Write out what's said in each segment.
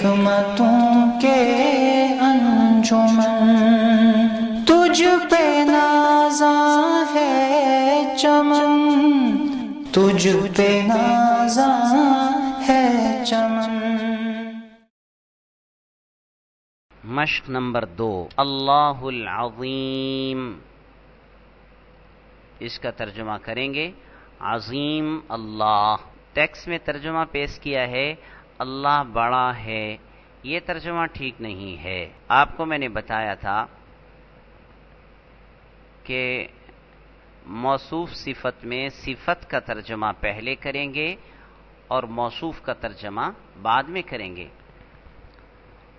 حکمتوں کے انجمن، تجھ پہ نازاں ہے چمن، تجھ پہ نازاں ہے چمن۔ مشق نمبر 2، اللہ العظیم، اس کا ترجمہ کریں گے عظیم اللہ۔ ٹیکسٹ میں ترجمہ پیش کیا ہے اللہ بڑا ہے، یہ ترجمہ ٹھیک نہیں ہے۔ آپ کو میں نے بتایا تھا کہ موصوف صفت میں صفت کا ترجمہ پہلے کریں گے اور موصوف کا ترجمہ بعد میں کریں گے۔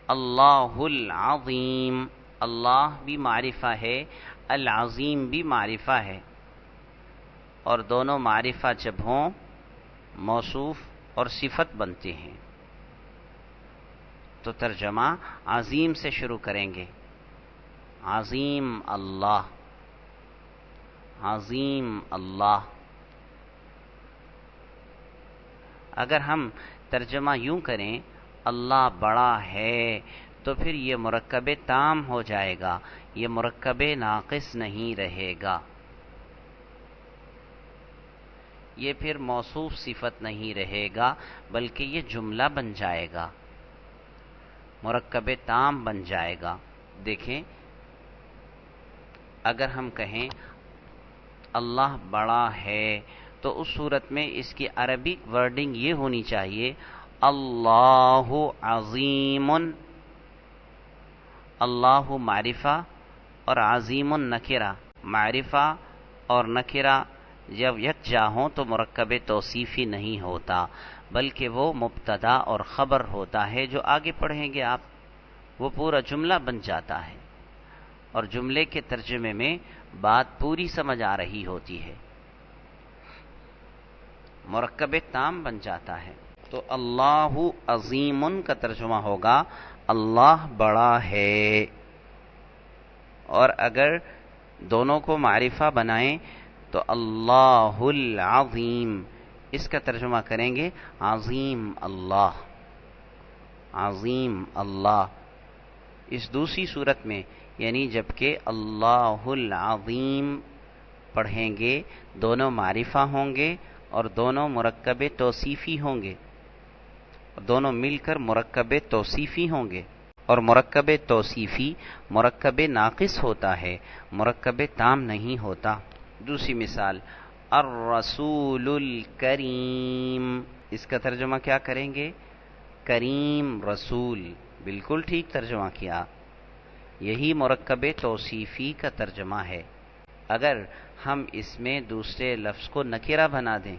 اللہ العظیم، اللہ بھی معرفہ ہے، العظیم بھی معرفہ ہے، اور دونوں معرفہ جب ہوں موصوف اور صفت بنتے ہیں تو ترجمہ عظیم سے شروع کریں گے۔ عظیم اللہ، عظیم اللہ۔ اگر ہم ترجمہ یوں کریں اللہ بڑا ہے تو پھر یہ مرکب تام ہو جائے گا، یہ مرکب ناقص نہیں رہے گا، یہ پھر موصوف صفت نہیں رہے گا بلکہ یہ جملہ بن جائے گا، مرکب تام بن جائے گا۔ دیکھیں اگر ہم کہیں اللہ بڑا ہے تو اس صورت میں اس کی عربی ورڈنگ یہ ہونی چاہیے اللہ عظیم، اللہ معرفہ اور عظیم نکرہ، معرفہ اور نکرہ جب یکجا ہوں تو مرکب توصیفی نہیں ہوتا بلکہ وہ مبتدا اور خبر ہوتا ہے، جو آگے پڑھیں گے آپ، وہ پورا جملہ بن جاتا ہے اور جملے کے ترجمے میں بات پوری سمجھ آ رہی ہوتی ہے، مرکب تام بن جاتا ہے۔ تو اللہ عظیم کا ترجمہ ہوگا اللہ بڑا ہے، اور اگر دونوں کو معرفہ بنائیں تو اللہ العظیم، اس کا ترجمہ کریں گے عظیم اللہ، عظیم اللہ۔ اس دوسری صورت میں یعنی جبکہ اللہ العظیم پڑھیں گے دونوں معرفہ ہوں گے اور دونوں مرکب توصیفی ہوں گے، دونوں مل کر مرکب توصیفی ہوں گے، اور مرکب توصیفی مرکب ناقص ہوتا ہے، مرکب تام نہیں ہوتا۔ دوسری مثال الرسول الکریم، اس کا ترجمہ کیا کریں گے کریم رسول، بالکل ٹھیک ترجمہ کیا، یہی مرکب توصیفی کا ترجمہ ہے۔ اگر ہم اس میں دوسرے لفظ کو نکرہ بنا دیں،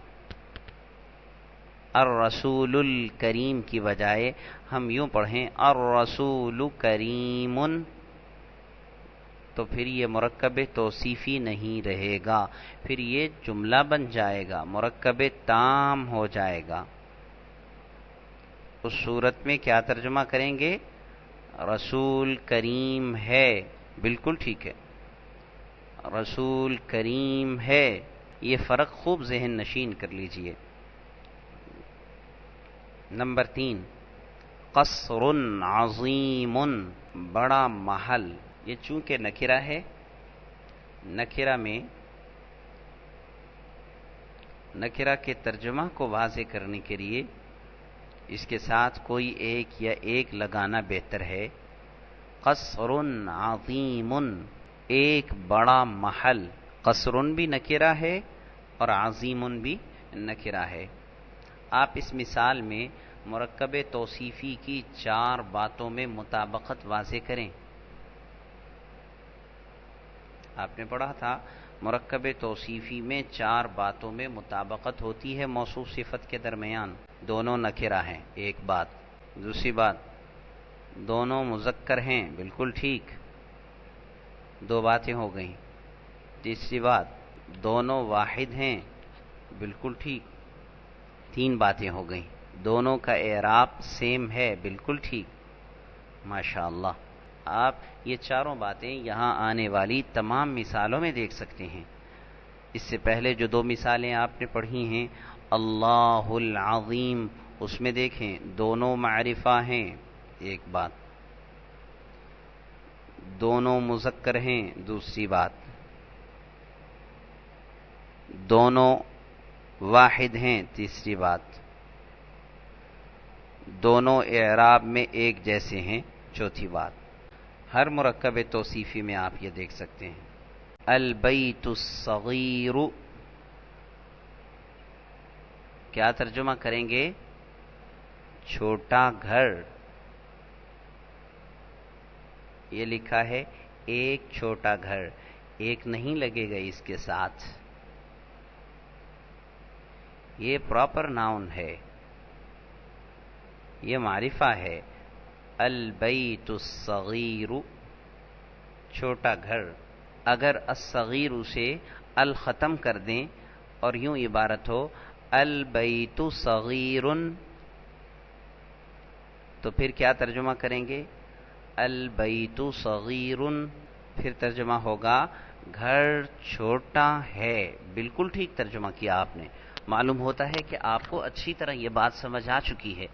الرسول الکریم کی بجائے ہم یوں پڑھیں الرسول کریم، تو پھر یہ مرکب توصیفی نہیں رہے گا، پھر یہ جملہ بن جائے گا، مرکب تام ہو جائے گا۔ اس صورت میں کیا ترجمہ کریں گے رسول کریم ہے، بالکل ٹھیک ہے، رسول کریم ہے۔ یہ فرق خوب ذہن نشین کر لیجئے۔ نمبر 3، قصر عظیم، بڑا محل۔ یہ چونکہ نکرہ ہے، نکرہ میں نکرہ کے ترجمہ کو واضح کرنے کے لیے اس کے ساتھ کوئی ایک یا ایک لگانا بہتر ہے۔ قصر عظیم، ایک بڑا محل۔ قصر بھی نکرہ ہے اور عظیم بھی نکرہ ہے۔ آپ اس مثال میں مرکب توصیفی کی 4 باتوں میں مطابقت واضح کریں۔ آپ نے پڑھا تھا مرکب توصیفی میں 4 باتوں میں مطابقت ہوتی ہے موصوف صفت کے درمیان، دونوں نکرہ ہیں، ایک بات۔ دوسری بات دونوں مذکر ہیں، بالکل ٹھیک، 2 باتیں ہو گئیں۔ تیسری بات دونوں واحد ہیں، بالکل ٹھیک، 3 باتیں ہو گئیں۔ دونوں کا اعراب سیم ہے، بالکل ٹھیک، ماشاءاللہ۔ آپ یہ 4 باتیں یہاں آنے والی تمام مثالوں میں دیکھ سکتے ہیں۔ اس سے پہلے جو 2 مثالیں آپ نے پڑھی ہیں اللہ العظیم، اس میں دیکھیں دونوں معرفہ ہیں، ایک بات، دونوں مذکر ہیں دوسری بات، دونوں واحد ہیں تیسری بات، دونوں اعراب میں ایک جیسے ہیں چوتھی بات۔ ہر مرکب توصیفی میں آپ یہ دیکھ سکتے ہیں۔ البیت الصغیر، کیا ترجمہ کریں گے؟ چھوٹا گھر۔ یہ لکھا ہے ایک چھوٹا گھر، ایک نہیں لگے گا اس کے ساتھ، یہ پراپر ناؤن ہے، یہ معرفہ ہے۔ البیت الصغیر، چھوٹا گھر۔ اگر الصغیر سے الختم کر دیں اور یوں عبارت ہو البیت صغیر، تو پھر کیا ترجمہ کریں گے؟ البیت صغیر، پھر ترجمہ ہوگا گھر چھوٹا ہے۔ بالکل ٹھیک ترجمہ کیا آپ نے۔ معلوم ہوتا ہے کہ آپ کو اچھی طرح یہ بات سمجھ آ چکی ہے،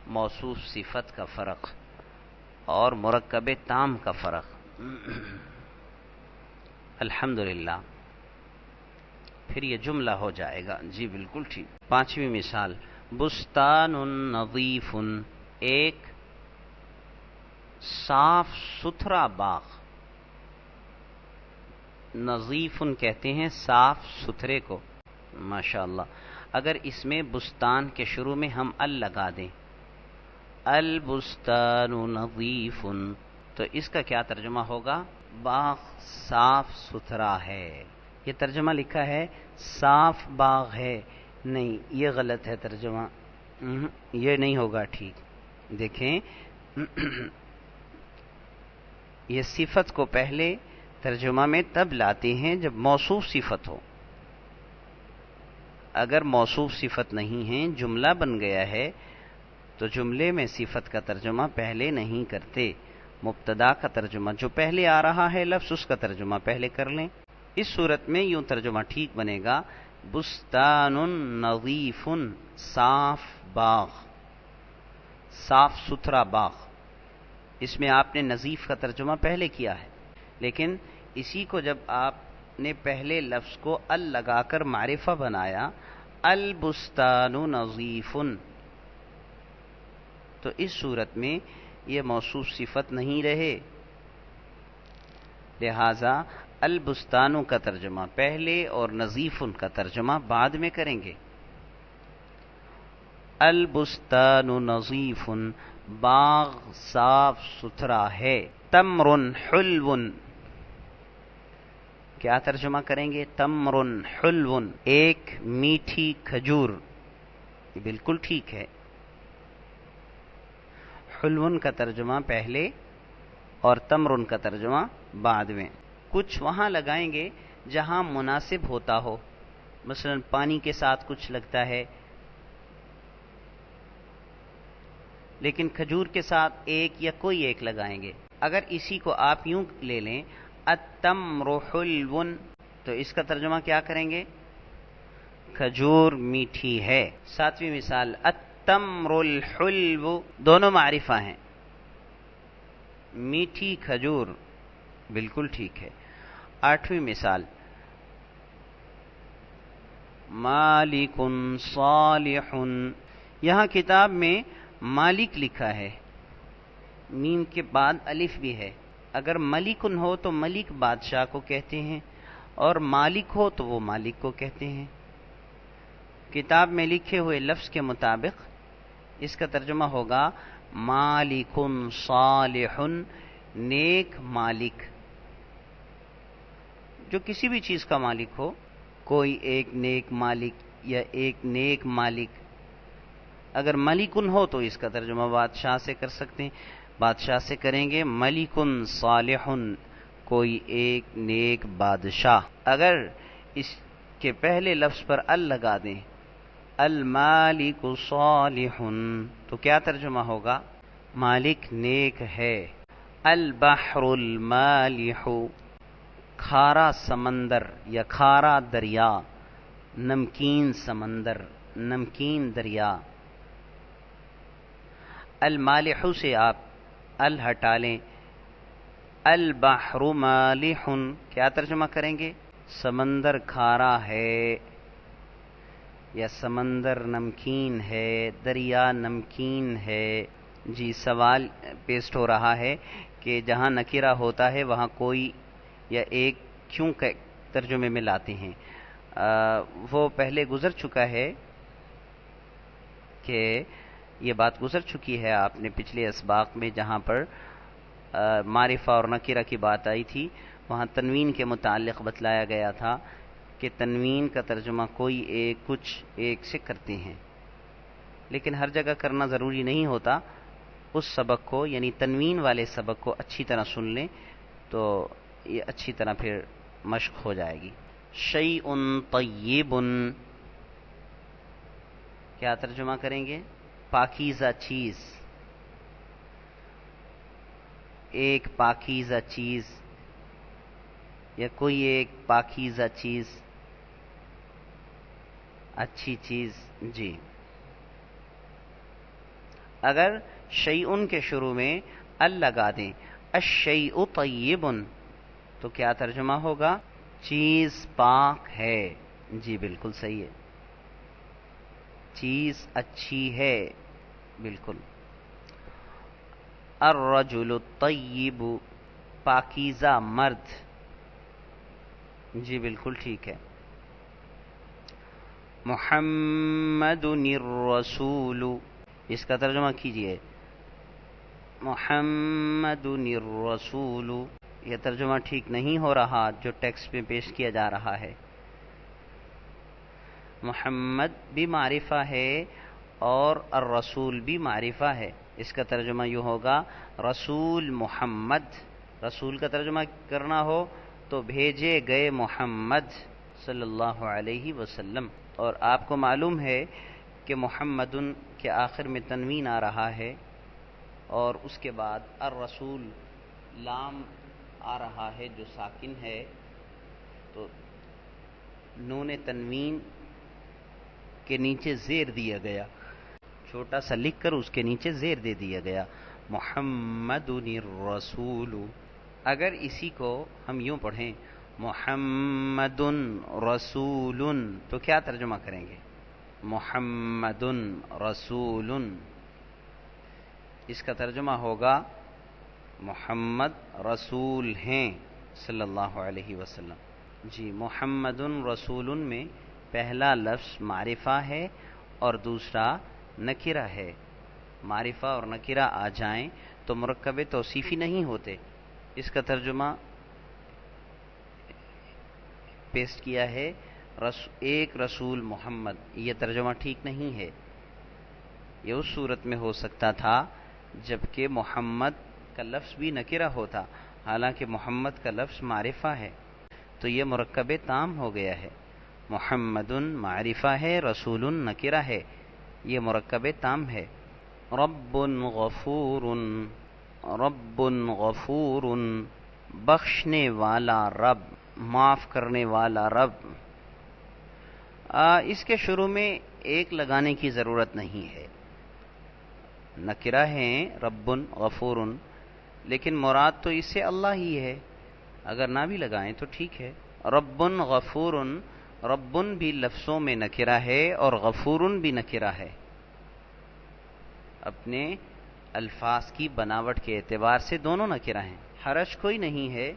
موصوف صفت کا فرق اور مرکب تام کا فرق۔ الحمدللہ، پھر یہ جملہ ہو جائے گا۔ جی بالکل ٹھیک۔ پانچویں مثال، بستان نظیف، ایک صاف ستھرا باغ۔ نظیف کہتے ہیں صاف ستھرے کو، ماشاءاللہ۔ اگر اس میں بستان کے شروع میں ہم ال لگا دیں، البستان نظیف، تو اس کا کیا ترجمہ ہوگا؟ باغ صاف ستھرا ہے۔ یہ ترجمہ لکھا ہے صاف باغ ہے، نہیں یہ غلط ہے ترجمہ، یہ نہیں ہوگا ٹھیک۔ دیکھیں یہ صفت کو پہلے ترجمہ میں تب لاتے ہیں جب موصوف صفت ہو۔ اگر موصوف صفت نہیں ہے، جملہ بن گیا ہے، تو جملے میں صفت کا ترجمہ پہلے نہیں کرتے، مبتدا کا ترجمہ جو پہلے آ رہا ہے لفظ اس کا ترجمہ پہلے کر لیں۔ اس صورت میں یوں ترجمہ ٹھیک بنے گا بستان نظیف، صاف باغ، صاف ستھرا باغ۔ اس میں آپ نے نظیف کا ترجمہ پہلے کیا ہے، لیکن اسی کو جب آپ نے پہلے لفظ کو ال لگا کر معرفہ بنایا، البستان نظیف، تو اس صورت میں یہ موصوف صفت نہیں رہے، لہذا البستانوں کا ترجمہ پہلے اور نظیف کا ترجمہ بعد میں کریں گے۔ البستان نظیف، باغ صاف ستھرا ہے۔ تمر حلو، کیا ترجمہ کریں گے؟ تمر حلو، ایک میٹھی کھجور۔ بالکل ٹھیک ہے، حلو کا ترجمہ پہلے اور تمر کا ترجمہ بعد میں۔ کچھ وہاں لگائیں گے جہاں مناسب ہوتا ہو، مثلا پانی کے ساتھ کچھ لگتا ہے، لیکن کھجور کے ساتھ ایک یا کوئی ایک لگائیں گے۔ اگر اسی کو آپ یوں لے لیں التمر حلو، تو اس کا ترجمہ کیا کریں گے؟ کھجور میٹھی ہے۔ ساتویں مثال، التمر الحلو، دونوں معرفہ ہیں، میٹھی کھجور، بالکل ٹھیک ہے۔ آٹھویں مثال، مالک صالح، یہاں کتاب میں مالک لکھا ہے، میم کے بعد الف بھی ہے۔ اگر ملکن ہو تو ملک بادشاہ کو کہتے ہیں، اور مالک ہو تو وہ مالک کو کہتے ہیں۔ کتاب میں لکھے ہوئے لفظ کے مطابق اس کا ترجمہ ہوگا مالک صالح، نیک مالک۔ جو کسی بھی چیز کا مالک ہو، کوئی ایک نیک مالک یا ایک نیک مالک۔ اگر ملکن ہو تو اس کا ترجمہ بادشاہ سے کر سکتے ہیں، بادشاہ سے کریں گے ملکن صالح، کوئی ایک نیک بادشاہ۔ اگر اس کے پہلے لفظ پر ال لگا دیں المالک صالح، تو کیا ترجمہ ہوگا؟ مالک نیک ہے۔ البحر المالح، کھارا سمندر یا کھارا دریا، نمکین سمندر، نمکین دریا۔ المالح سے آپ ال ہٹا لیں. البحر مالح کیا ترجمہ کریں گے؟ سمندر کھارا ہے یا سمندر نمکین ہے، دریا نمکین ہے. جی سوال پیسٹ ہو رہا ہے کہ جہاں نکرہ ہوتا ہے وہاں کوئی یا ایک کیوں ترجمے میں لاتے ہیں؟ وہ پہلے گزر چکا ہے کہ یہ بات گزر چکی ہے آپ نے پچھلے اسباق میں، جہاں پر معرفہ اور نکرہ کی بات آئی تھی وہاں تنوین کے متعلق بتلایا گیا تھا کہ تنوین کا ترجمہ کوئی ایک کچھ ایک سے کرتے ہیں، لیکن ہر جگہ کرنا ضروری نہیں ہوتا. اس سبق کو یعنی تنوین والے سبق کو اچھی طرح سن لیں تو یہ اچھی طرح پھر مشق ہو جائے گی. شیء طیب کیا ترجمہ کریں گے؟ پاکیزہ چیز، ایک پاکیزہ چیز یا کوئی ایک پاکیزہ چیز، اچھی چیز. جی اگر شیئن کے شروع میں ال لگا دیں، الشیء طیب، تو کیا ترجمہ ہوگا؟ چیز پاک ہے. جی بالکل صحیح ہے، چیز اچھی ہے، بالکل. الرجل الطیب پاکیزہ مرد. جی بالکل ٹھیک ہے. محمد الرسول اس کا ترجمہ کیجئے. محمد الرسول یہ ترجمہ ٹھیک نہیں ہو رہا جو ٹیکسٹ میں پیش کیا جا رہا ہے. محمد بھی معرفہ ہے اور الرسول بھی معرفہ ہے. اس کا ترجمہ یوں ہوگا رسول محمد. رسول کا ترجمہ کرنا ہو تو بھیجے گئے محمد صلی اللہ علیہ وسلم. اور آپ کو معلوم ہے کہ محمد کے آخر میں تنوین آ رہا ہے اور اس کے بعد الرسول لام آ رہا ہے جو ساکن ہے، تو نون تنوین کے نیچے زیر دیا گیا، چھوٹا سا لکھ کر اس کے نیچے زیر دے دیا گیا، محمد الرسول. اگر اسی کو ہم یوں پڑھیں محمد رسول تو کیا ترجمہ کریں گے؟ محمد رسول. اس کا ترجمہ ہوگا محمد رسول ہیں صلی اللہ علیہ وسلم. جی محمد رسول میں پہلا لفظ معرفہ ہے اور دوسرا نکرہ ہے. معرفہ اور نکرہ آ جائیں تو مرکب توصیفی نہیں ہوتے. اس کا ترجمہ پیسٹ کیا ہے ایک رسول محمد. یہ ترجمہ ٹھیک نہیں ہے. یہ اس صورت میں ہو سکتا تھا جبکہ محمد کا لفظ بھی نکرہ ہوتا، حالانکہ محمد کا لفظ معرفہ ہے، تو یہ مرکب تام ہو گیا ہے. محمد معرفہ ہے، رسول نکرہ ہے، یہ مرکب تام ہے. رب غفور، رب غفور بخشنے والا رب، معاف کرنے والا رب. اس کے شروع میں ایک لگانے کی ضرورت نہیں ہے. نکرہ ہیں رب غفور، لیکن مراد تو اس سے اللہ ہی ہے، اگر نہ بھی لگائیں تو ٹھیک ہے. رب غفور، رب بھی لفظوں میں نکرہ ہے اور غفور بھی نکرہ ہے. اپنے الفاظ کی بناوٹ کے اعتبار سے دونوں نکرہ ہیں، حرج کوئی نہیں ہے.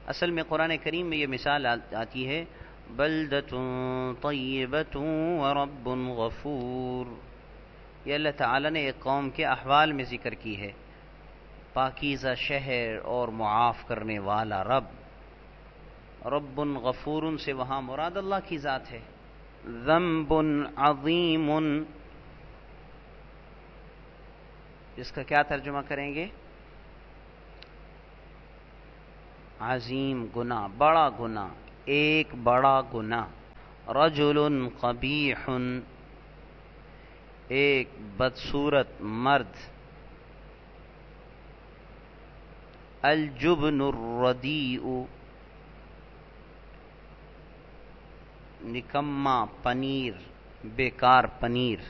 اصل میں قرآن کریم میں یہ مثال آتی ہے بلدۃ طیبۃ ورب غفور. یہ اللہ تعالیٰ نے ایک قوم کے احوال میں ذکر کی ہے، پاکیزہ شہر اور معاف کرنے والا رب. رب غفور سے وہاں مراد اللہ کی ذات ہے. ذنب عظیم اس کا کیا ترجمہ کریں گے؟ عظیم گناہ، بڑا گناہ، ایک بڑا گناہ. رجل قبیح ایک بدصورت مرد. الجبن الردیء نکما پنیر، بیکار پنیر.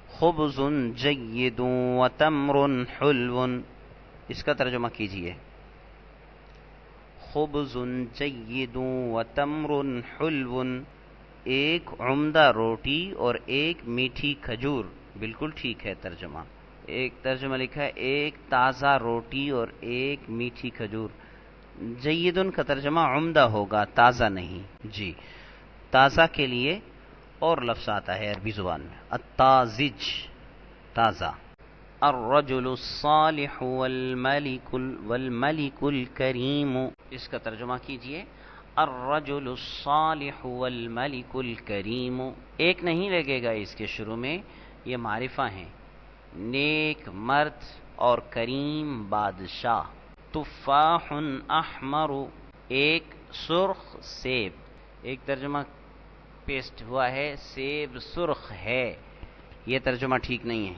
خبز جید وتمر حلو، اس کا ترجمہ کیجئے. خبز جید وتمر حلو، ایک عمدہ روٹی اور ایک میٹھی کھجور. بالکل ٹھیک ہے ترجمہ. ایک ترجمہ لکھا ہے ایک تازہ روٹی اور ایک میٹھی کھجور. جیدن کا ترجمہ عمدہ ہوگا، تازہ نہیں. جی، تازہ کے لیے اور لفظ آتا ہے عربی زبان میں، التازج، تازہ. الرجل الصالح والملك الكريم، اس کا ترجمہ کیجئے. الرجل الصالح والملك الكريم، ایک نہیں لگے گا اس کے شروع میں، یہ معرفہ ہیں. نیک مرد اور کریم بادشاہ. تفاح احمر، ایک سرخ سیب. ایک ترجمہ پیسٹ ہوا ہے سیب سرخ ہے، یہ ترجمہ ٹھیک نہیں ہے.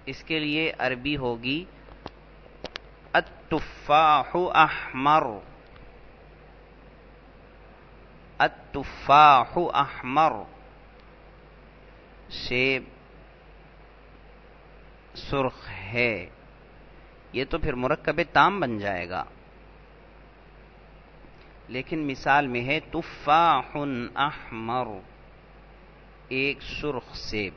اس کے لیے عربی ہوگی التفاح احمر. التفاح احمر، سیب سرخ ہے. یہ تو پھر مرکب تام بن جائے گا، لیکن مثال میں ہے تفاح احمر، ایک سرخ سیب.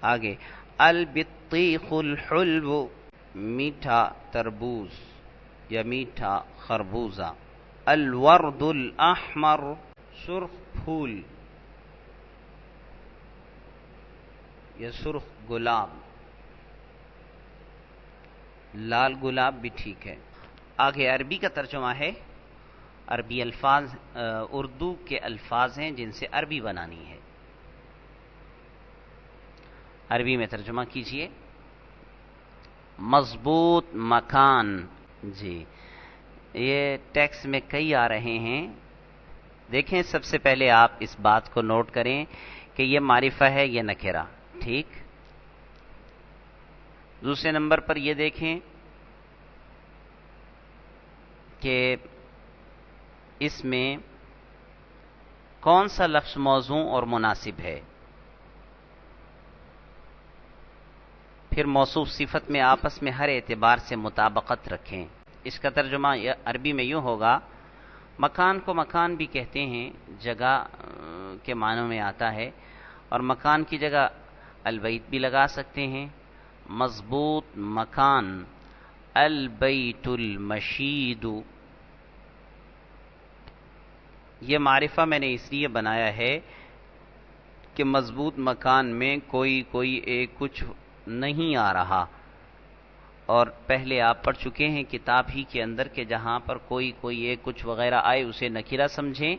آگے البطیخ الحلو، میٹھا تربوز یا میٹھا خربوزہ. الورد الاحمر، سرخ پھول یا سرخ گلاب. لال گلاب بھی ٹھیک ہے. آگے عربی کا ترجمہ ہے. عربی الفاظ اردو کے الفاظ ہیں جن سے عربی بنانی ہے. عربی میں ترجمہ کیجئے. مضبوط مکان. جی، یہ ٹیکسٹ میں کئی آ رہے ہیں. دیکھیں، سب سے پہلے آپ اس بات کو نوٹ کریں کہ یہ معرفہ ہے، یہ نکرہ. ٹھیک. دوسرے نمبر پر یہ دیکھیں کہ اس میں کون سا لفظ موضوع اور مناسب ہے. پھر موصوف صفت میں آپس میں ہر اعتبار سے مطابقت رکھیں. اس کا ترجمہ عربی میں یوں ہوگا. مکان کو مکان بھی کہتے ہیں، جگہ کے معنوں میں آتا ہے، اور مکان کی جگہ البیت بھی لگا سکتے ہیں. مضبوط مکان، البیت المشید. یہ معرفہ میں نے اس لیے بنایا ہے کہ مضبوط مکان میں کوئی ایک کچھ نہیں آ رہا. اور پہلے آپ پڑھ چکے ہیں کتاب ہی کے اندر کہ جہاں پر کوئی ایک کچھ وغیرہ آئے اسے نکرہ سمجھیں،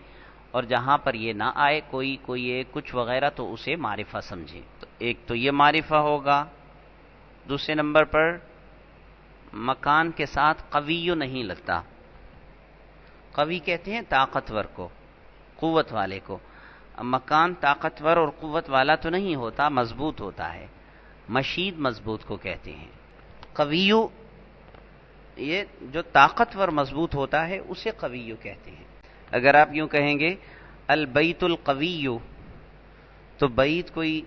اور جہاں پر یہ نہ آئے کوئی ایک کچھ وغیرہ تو اسے معرفہ سمجھیں. تو ایک تو یہ معرفہ ہوگا. دوسرے نمبر پر مکان کے ساتھ قوی نہیں لگتا. قوی کہتے ہیں طاقتور کو، قوت والے کو. مکان طاقتور اور قوت والا تو نہیں ہوتا، مضبوط ہوتا ہے. مشید مضبوط کو کہتے ہیں. قویو، یہ جو طاقتور مضبوط ہوتا ہے اسے قویو کہتے ہیں. اگر آپ یوں کہیں گے البیت القویو، تو بیت کوئی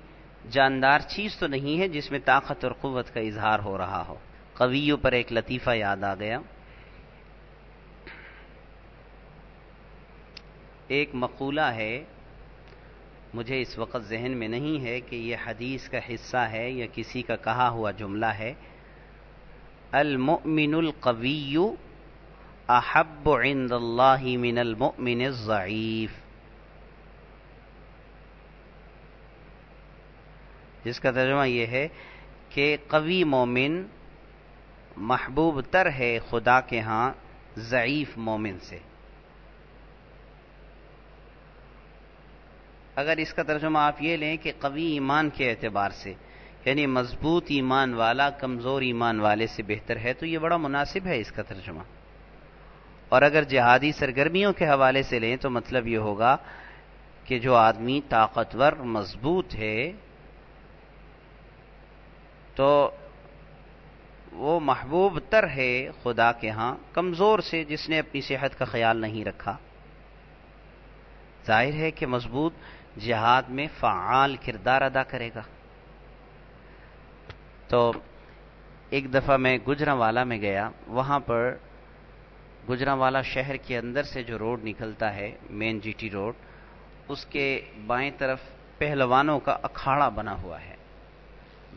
جاندار چیز تو نہیں ہے جس میں طاقت اور قوت کا اظہار ہو رہا ہو. قویو پر ایک لطیفہ یاد آ گیا. ایک مقولہ ہے، مجھے اس وقت ذہن میں نہیں ہے کہ یہ حدیث کا حصہ ہے یا کسی کا کہا ہوا جملہ ہے. المؤمن القوی احب عند اللہ من المؤمن الضعیف، جس کا ترجمہ یہ ہے کہ قوی مومن محبوب تر ہے خدا کے ہاں ضعیف مومن سے. اگر اس کا ترجمہ آپ یہ لیں کہ قوی ایمان کے اعتبار سے، یعنی مضبوط ایمان والا کمزور ایمان والے سے بہتر ہے، تو یہ بڑا مناسب ہے اس کا ترجمہ. اور اگر جہادی سرگرمیوں کے حوالے سے لیں تو مطلب یہ ہوگا کہ جو آدمی طاقتور مضبوط ہے تو وہ محبوب تر ہے خدا کے ہاں کمزور سے، جس نے اپنی صحت کا خیال نہیں رکھا. ظاہر ہے کہ مضبوط جہاد میں فعال کردار ادا کرے گا۔ تو ایک دفعہ میں گجرانوالہ میں گیا، وہاں پر گجرانوالہ شہر کے اندر سے جو روڈ نکلتا ہے، مین جی ٹی روڈ، اس کے بائیں طرف پہلوانوں کا اکھاڑا بنا ہوا ہے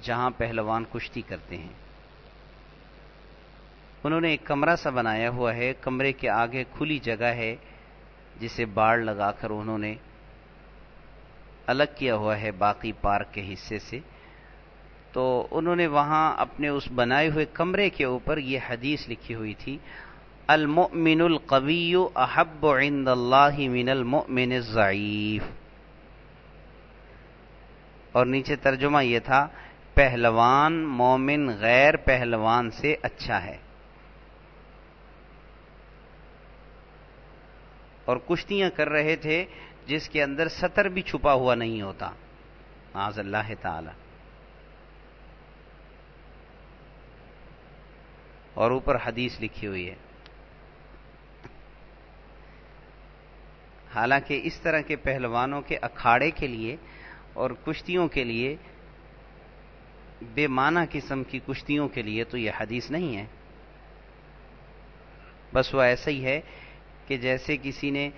جہاں پہلوان کشتی کرتے ہیں۔ انہوں نے ایک کمرہ سا بنایا ہوا ہے، کمرے کے آگے کھلی جگہ ہے جسے باڑ لگا کر انہوں نے الگ کیا ہوا ہے باقی پارک کے حصے سے۔ تو انہوں نے وہاں اپنے اس بنائے ہوئے کمرے کے اوپر یہ حدیث لکھی ہوئی تھی، المؤمن القوی احب عند اللہ من المؤمن الضعیف، اور نیچے ترجمہ یہ تھا، پہلوان مومن غیر پہلوان سے اچھا ہے۔ اور کشتیاں کر رہے تھے جس کے اندر سطر بھی چھپا ہوا نہیں ہوتا، معاذ اللہ تعالی، اور اوپر حدیث لکھی ہوئی ہے۔ حالانکہ اس طرح کے پہلوانوں کے اکھاڑے کے لیے اور کشتیوں کے لیے، بے معنی قسم کی کشتیوں کے لیے تو یہ حدیث نہیں ہے، بس وہ ایسا ہی ہے کہ جیسے کسی نے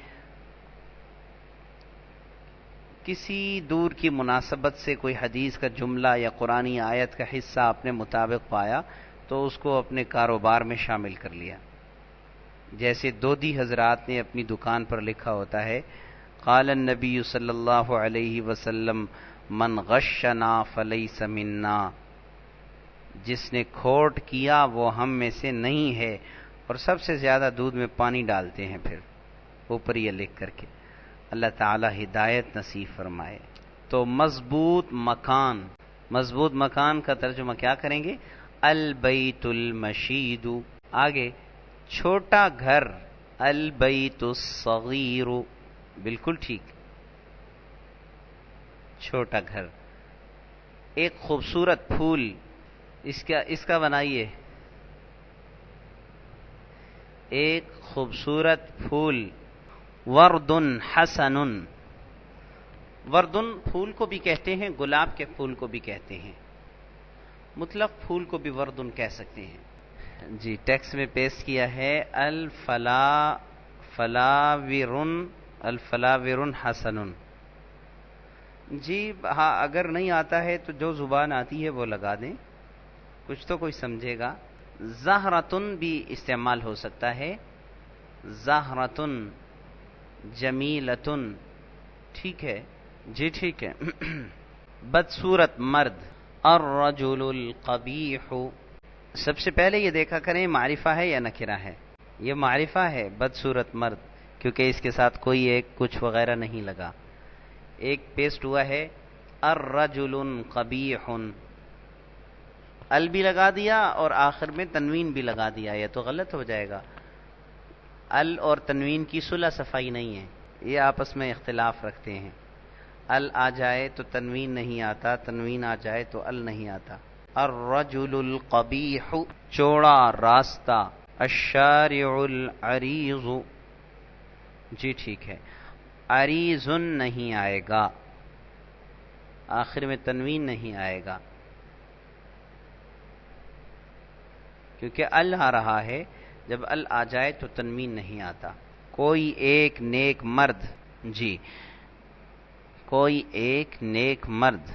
کسی دور کی مناسبت سے کوئی حدیث کا جملہ یا قرآنی آیت کا حصہ اپنے مطابق پایا تو اس کو اپنے کاروبار میں شامل کر لیا۔ جیسے دودی حضرات نے اپنی دکان پر لکھا ہوتا ہے، قال النبی صلی اللہ علیہ وسلم من غشنا فلیس منا، جس نے کھوٹ کیا وہ ہم میں سے نہیں ہے، اور سب سے زیادہ دودھ میں پانی ڈالتے ہیں پھر اوپر یہ لکھ کر کے۔ اللہ تعالی ہدایت نصیب فرمائے۔ تو مضبوط مکان، مضبوط مکان کا ترجمہ کیا کریں گے؟ البیت المشید۔ آگے چھوٹا گھر، البیت الصغیر، بالکل ٹھیک، چھوٹا گھر۔ ایک خوبصورت پھول، اس کا بنائیے، ایک خوبصورت پھول، ورد حسن، وردن پھول کو بھی کہتے ہیں، گلاب کے پھول کو بھی کہتے ہیں، مطلق پھول کو بھی وردن کہہ سکتے ہیں۔ جی ٹیکسٹ میں پیش کیا ہے الفلاورن حسن۔ جی ہاں، اگر نہیں آتا ہے تو جو زبان آتی ہے وہ لگا دیں، کچھ تو کوئی سمجھے گا۔ زہرتن بھی استعمال ہو سکتا ہے، زہرتن، جمیلتن، ٹھیک ہے جی ٹھیک ہے۔ بدصورت مرد، الرجل القبیح۔ سب سے پہلے یہ دیکھا کریں معرفہ ہے یا نکرہ ہے۔ یہ معرفہ ہے بدصورت مرد، کیونکہ اس کے ساتھ کوئی ایک کچھ وغیرہ نہیں لگا۔ ایک پیسٹ ہوا ہے الرجل قبیح، ال بھی لگا دیا اور آخر میں تنوین بھی لگا دیا، یہ تو غلط ہو جائے گا۔ ال اور تنوین کی صلح صفائی نہیں ہے، یہ آپس میں اختلاف رکھتے ہیں۔ ال آ جائے تو تنوین نہیں آتا، تنوین آ جائے تو ال نہیں آتا۔ الرجل القبیح، چوڑا راستہ، الشارع العریض، جی ٹھیک ہے، عریض نہیں آئے گا، آخر میں تنوین نہیں آئے گا، کیونکہ ال آ رہا ہے، جب ال آ جائے تو تنوین نہیں آتا۔ کوئی ایک نیک مرد، جی کوئی ایک نیک مرد،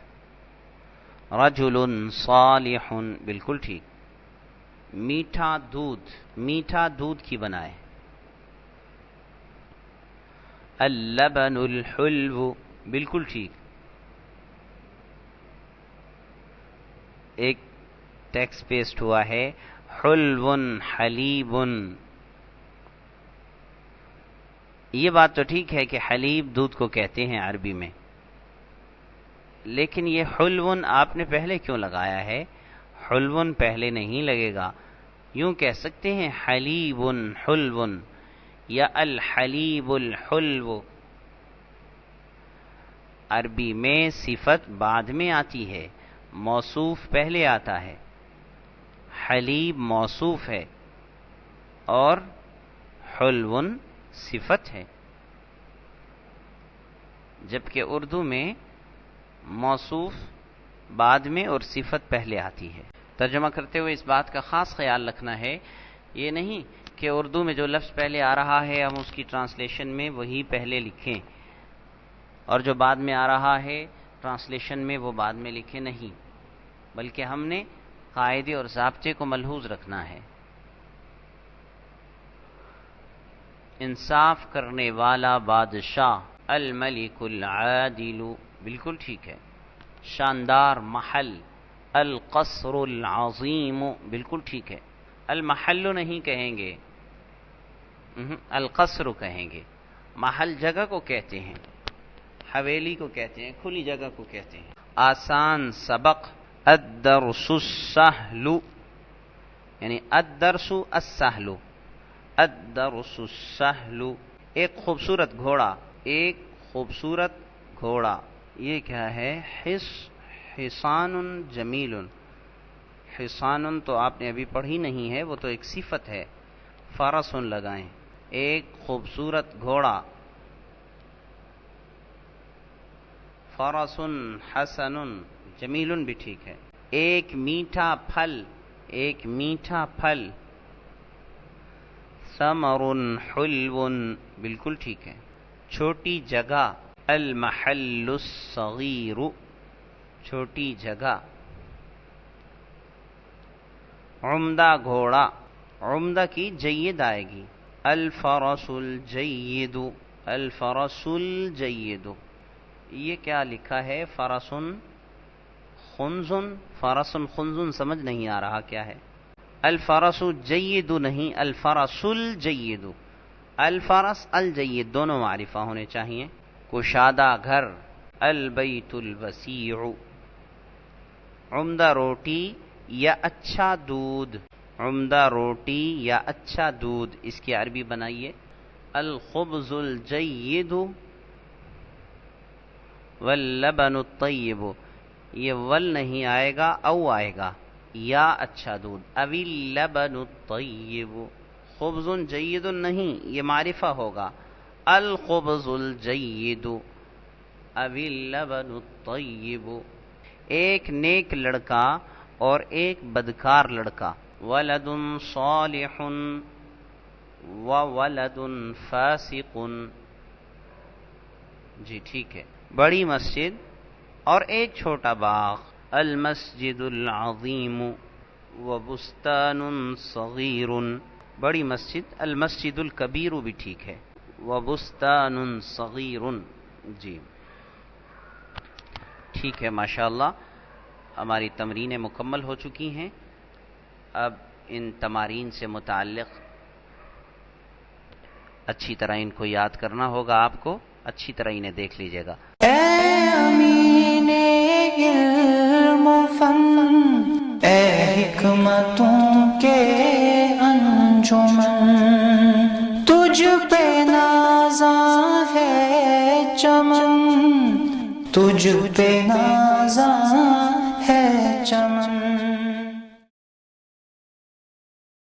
رجل صالح، بالکل ٹھیک۔ میٹھا دودھ، میٹھا دودھ کی بنائے، اللبن الحلو، بالکل ٹھیک۔ ایک ٹیکسٹ پیسٹ ہوا ہے حلو حلیب۔ یہ بات تو ٹھیک ہے کہ حلیب دودھ کو کہتے ہیں عربی میں، لیکن یہ حلو آپ نے پہلے کیوں لگایا ہے؟ حلو پہلے نہیں لگے گا، یوں کہہ سکتے ہیں حلیب حلو یا الحلیب الحلو۔ عربی میں صفت بعد میں آتی ہے، موصوف پہلے آتا ہے۔ حلیب موصوف ہے اور حلو صفت ہے۔ جبکہ اردو میں موصوف بعد میں اور صفت پہلے آتی ہے۔ ترجمہ کرتے ہوئے اس بات کا خاص خیال رکھنا ہے، یہ نہیں کہ اردو میں جو لفظ پہلے آ رہا ہے ہم اس کی ٹرانسلیشن میں وہی پہلے لکھیں، اور جو بعد میں آ رہا ہے ٹرانسلیشن میں وہ بعد میں لکھیں، نہیں، بلکہ ہم نے قاعدے اور ضابطے کو ملحوظ رکھنا ہے۔ انصاف کرنے والا بادشاہ، الملک العادل، بالکل ٹھیک ہے۔ شاندار محل، القصر العظیم، بالکل ٹھیک ہے۔ المحل نہیں کہیں گے، القصر کہیں گے۔ محل جگہ کو کہتے ہیں، حویلی کو کہتے ہیں، کھلی جگہ کو کہتے ہیں۔ آسان سبق، الدرس السہل، یعنی الدرس السہل، الدرس السہل۔ ایک خوبصورت گھوڑا، ایک خوبصورت گھوڑا، یہ کیا ہے؟ حصان جمیل۔ حصان تو آپ نے ابھی پڑھی نہیں ہے، وہ تو ایک صفت ہے، فرس لگائیں۔ ایک خوبصورت گھوڑا، فرس حسن، جمیل بھی ٹھیک ہے۔ ایک میٹھا پھل، ایک میٹھا پھل، ثمر حلو، بالکل ٹھیک ہے۔ چھوٹی جگہ، المحل الصغیر، چھوٹی جگہ۔ عمدہ گھوڑا، عمدہ کی جید آئے گی، الفرس الجید، الفرس الجید۔ یہ کیا لکھا ہے؟ فرس خنزن، فرس خنزن سمجھ نہیں آ رہا کیا ہے؟ الفرس جید نہیں، الفرس الجید، الفرس الجید دونوں معرفہ ہونے چاہیے۔ کشادہ گھر، البیت الوسیع۔ عمدہ روٹی یا اچھا دودھ، عمدہ روٹی یا اچھا دودھ، اس کی عربی بنائیے، الخبز الجید واللبن الطیب۔ یہ ول نہیں آئے گا، او آئے گا، یا اچھا دودھ، اوی اللبن الطیب۔ خبز جید نہیں، یہ معرفہ ہوگا، الخبز الجید اوی اللبن الطیب۔ ایک نیک لڑکا اور ایک بدکار لڑکا، ولد صالح وولد فاسق، جی ٹھیک ہے۔ بڑی مسجد اور ایک چھوٹا باغ، المسجد العظیم وبستان صغیر، بڑی مسجد، المسجد الکبیر بھی ٹھیک ہے، وبستان صغیر، جی ٹھیک ہے۔ ماشاءاللہ ہماری تمرینیں مکمل ہو چکی ہیں۔ اب ان تمارین سے متعلق اچھی طرح ان کو یاد کرنا ہوگا، آپ کو اچھی طرح انہیں دیکھ لیجئے گا۔ اے امین علم و فن، اے حکمتوں کے انجمن، تجھ پہ نازاں ہے چمن، تجھ پہ نازاں ہے چمن۔